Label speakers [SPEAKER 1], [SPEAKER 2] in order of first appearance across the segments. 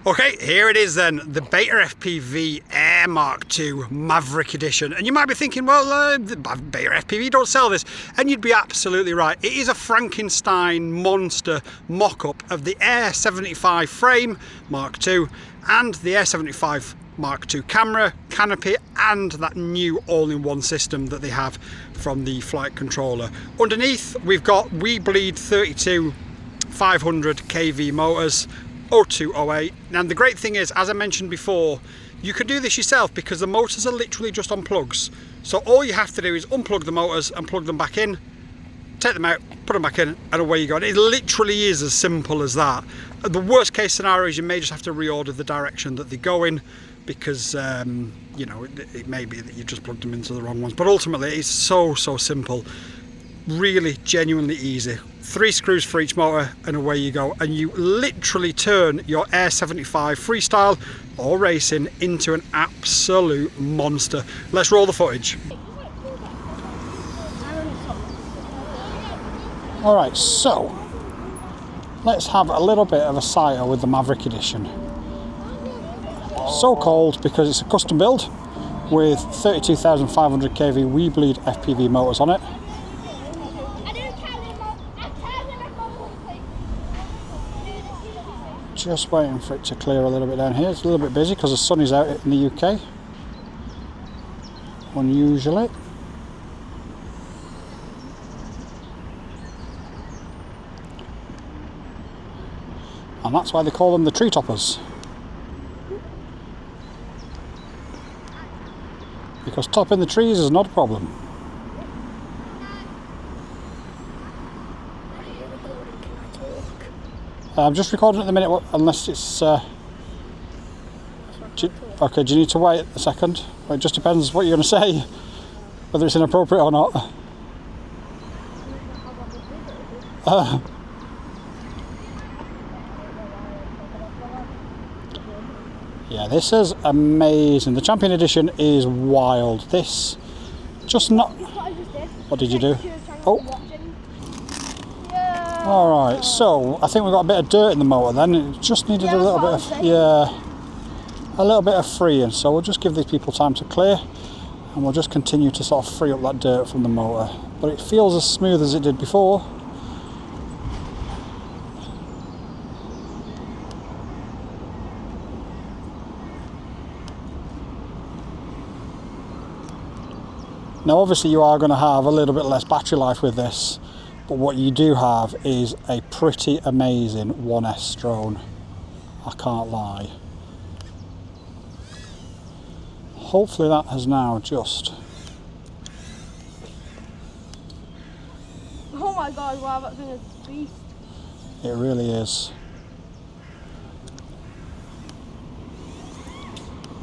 [SPEAKER 1] Okay, here it is then, the BETAFPV Air Mark II Maverick Edition. And you might be thinking, well, BETAFPV don't sell this. And you'd be absolutely right. It is a Frankenstein monster mock-up of the Air75 frame Mark II and the Air75 Mark II camera, canopy, and that new all-in-one system that they have from the flight controller. Underneath, we've got Webleed 32 500 kV motors, 0208. And the great thing is, as I mentioned before, you can do this yourself because the motors are literally just on plugs. So all you have to do is unplug the motors and plug them back in, take them out, put them back in, and away you go. And it literally is as simple as that. The worst case scenario is you may just have to reorder the direction that they go in because you know, it may be that you just plugged them into the wrong ones. But ultimately it's so simple, really genuinely easy. 3 screws for each motor and away you go, and you literally turn your Air75 Freestyle or racing into an absolute monster. Let's roll the footage. Alright, so let's have a little bit of a sighter with the Maverick Edition. So called because it's a custom build with 32,500 kV Webleed FPV motors on it. Just waiting for it to clear a little bit down here. It's a little bit busy because the sun is out in the UK, unusually. And that's why they call them the tree toppers. Because topping the trees is not a problem. I'm just recording at the minute, unless it's... okay, do you need to wait a second? Well, it just depends what you're going to say, whether it's inappropriate or not. Yeah, this is amazing. The Champion Edition is wild. This, just not... What did you do? Oh. Alright, so I think we've got a bit of dirt in the motor then. It just needed a little bit of, a little bit of freeing. So we'll just give these people time to clear and we'll just continue to sort of free up that dirt from the motor. But it feels as smooth as it did before. Now obviously you are going to have a little bit less battery life with this. But what you do have is a pretty amazing 1S drone, I can't lie. Hopefully that has now just...
[SPEAKER 2] Oh my god, wow, that thing is a beast.
[SPEAKER 1] It really is.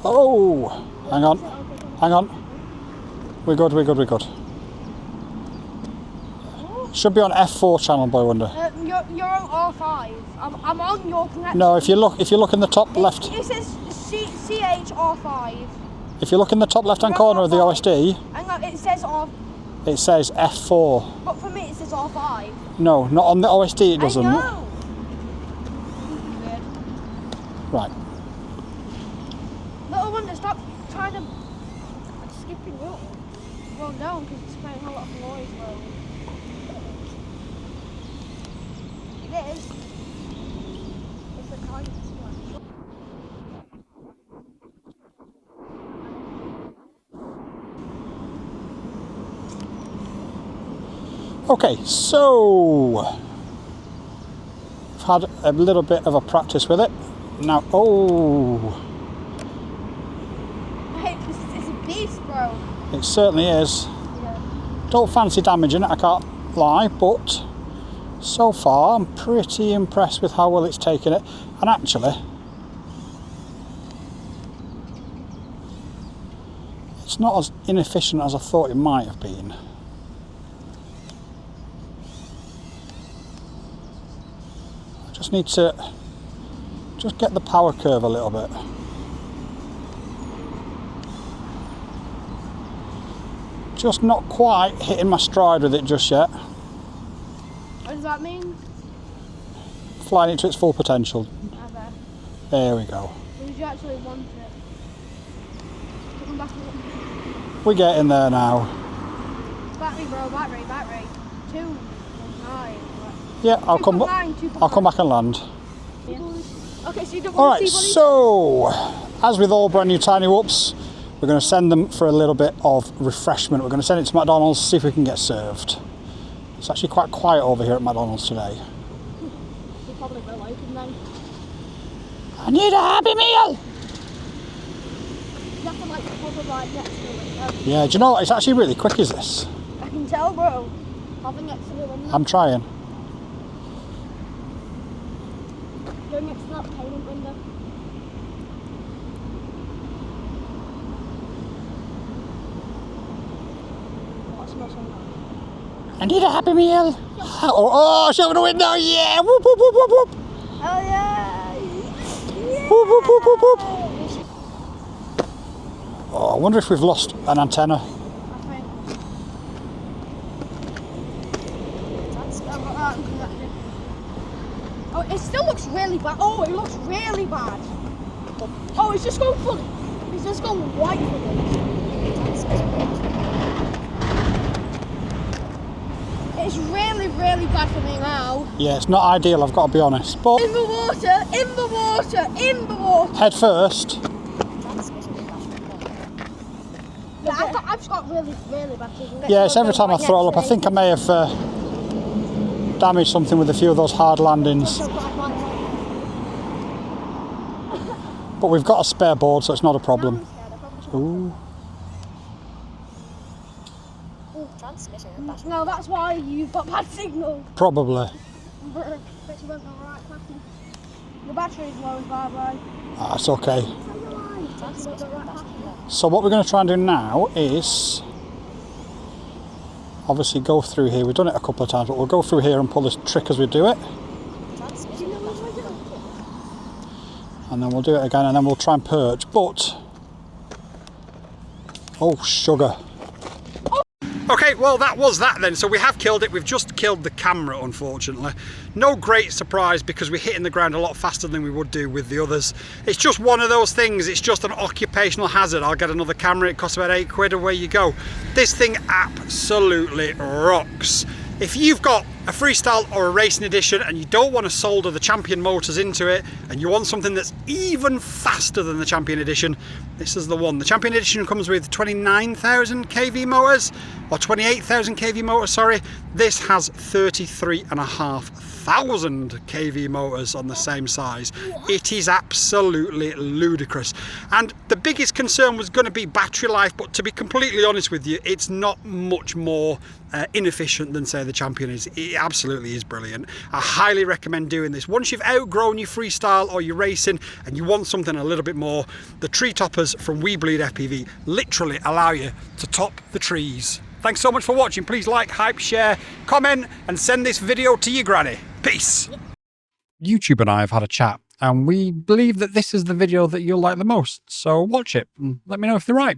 [SPEAKER 1] Oh! Hang on, hang on. We're good, we're good, we're good. Should be on F4 channel, boy wonder.
[SPEAKER 2] You're on R5. I'm on your connection.
[SPEAKER 1] No, if you look in the top left.
[SPEAKER 2] It says CHR5.
[SPEAKER 1] If you look in the top left hand corner of the OSD.
[SPEAKER 2] Hang on, it says R.
[SPEAKER 1] It says F4.
[SPEAKER 2] But for me it says R5.
[SPEAKER 1] No, not on the OSD. It doesn't.
[SPEAKER 2] I know.
[SPEAKER 1] Right.
[SPEAKER 2] Little wonder, stop trying to skipping up. Well, down because it's making a lot of noise. Though. It is. It's a kind of
[SPEAKER 1] Okay, so I've had a little bit of a practice with it. Now, oh,
[SPEAKER 2] it's a beast, bro.
[SPEAKER 1] It certainly is.
[SPEAKER 2] Yeah.
[SPEAKER 1] Don't fancy damaging it, I can't lie, but so far I'm pretty impressed with how well it's taken it. And actually, it's not as inefficient as I thought it might have been. I just need to just get the power curve a little bit. Just not quite hitting my stride with it just yet.
[SPEAKER 2] What does that mean?
[SPEAKER 1] Flying it to its full potential.
[SPEAKER 2] Okay.
[SPEAKER 1] There we go.
[SPEAKER 2] Would you actually want it? Come back.
[SPEAKER 1] We're getting there now.
[SPEAKER 2] Battery, bro, battery. 2.9.
[SPEAKER 1] Yeah, I'll come back and land.
[SPEAKER 2] Yeah. Okay, so you don't
[SPEAKER 1] All
[SPEAKER 2] want
[SPEAKER 1] right,
[SPEAKER 2] to see
[SPEAKER 1] so as with all brand new tiny whoops, we're going to send them for a little bit of refreshment. We're going to send it to McDonald's, see if we can get served. It's actually quite quiet over here at McDonald's today.
[SPEAKER 2] You probably will open them.
[SPEAKER 1] I need a Happy Meal!
[SPEAKER 2] You have to like hover right next to the window.
[SPEAKER 1] Yeah, do you know what? It's actually really quick, is this?
[SPEAKER 2] I can tell, bro. Hover next to the window.
[SPEAKER 1] I'm trying.
[SPEAKER 2] Go next to that payment window. What's the most one?
[SPEAKER 1] I need a Happy Meal! Oh, shut the window! Yeah! Whoop, whoop, whoop, whoop, whoop!
[SPEAKER 2] Oh yeah!
[SPEAKER 1] Whoop, whoop, whoop, whoop, whoop. Oh, I wonder if we've lost an antenna.
[SPEAKER 2] I think. Oh, it still looks really bad. Oh, it looks really bad. Oh, it's just going funny. It's just going white for me. It's really, really bad for me now.
[SPEAKER 1] Yeah, it's not ideal, I've got to be honest. But
[SPEAKER 2] In the water, in the water, in the water.
[SPEAKER 1] head first.
[SPEAKER 2] Yeah, I've just got really, really bad signal.
[SPEAKER 1] Yeah, it's every time I throw it up. I think I may have damaged something with a few of those hard landings. But we've got a spare board, so it's not a problem. Ooh.
[SPEAKER 2] No, that's why you've got bad signal.
[SPEAKER 1] Probably.
[SPEAKER 2] The battery's low, by the way.
[SPEAKER 1] That's okay. So what we're going to try and do now is obviously go through here. We've done it a couple of times, but we'll go through here and pull this trick as we do it. And then we'll do it again, and then we'll try and perch. But oh, sugar. Okay, well that was that then. So we have killed it. We've just killed the camera, unfortunately. No great surprise because we're hitting the ground a lot faster than we would do with the others. It's just one of those things. It's just an occupational hazard. I'll get another camera. It costs about £8, away you go. This thing absolutely rocks. If you've got a Freestyle or a Racing Edition and you don't want to solder the Champion motors into it and you want something that's even faster than the Champion Edition, this is the one. The Champion Edition comes with 29,000 kV motors, or 28,000 kV motors, sorry. This has 33,500 kV motors on the same size. It is absolutely ludicrous. And the biggest concern was going to be battery life, but to be completely honest with you, it's not much more inefficient than say the Champion is. It absolutely is brilliant. I highly recommend doing this. Once you've outgrown your Freestyle or your racing and you want something a little bit more, the tree toppers from Webleed FPV literally allow you to top the trees. Thanks so much for watching. Please like, hype, share, comment and send this video to your granny. Peace. YouTube and I have had a chat and we believe that this is the video that you'll like the most. So watch it and let me know if they're right.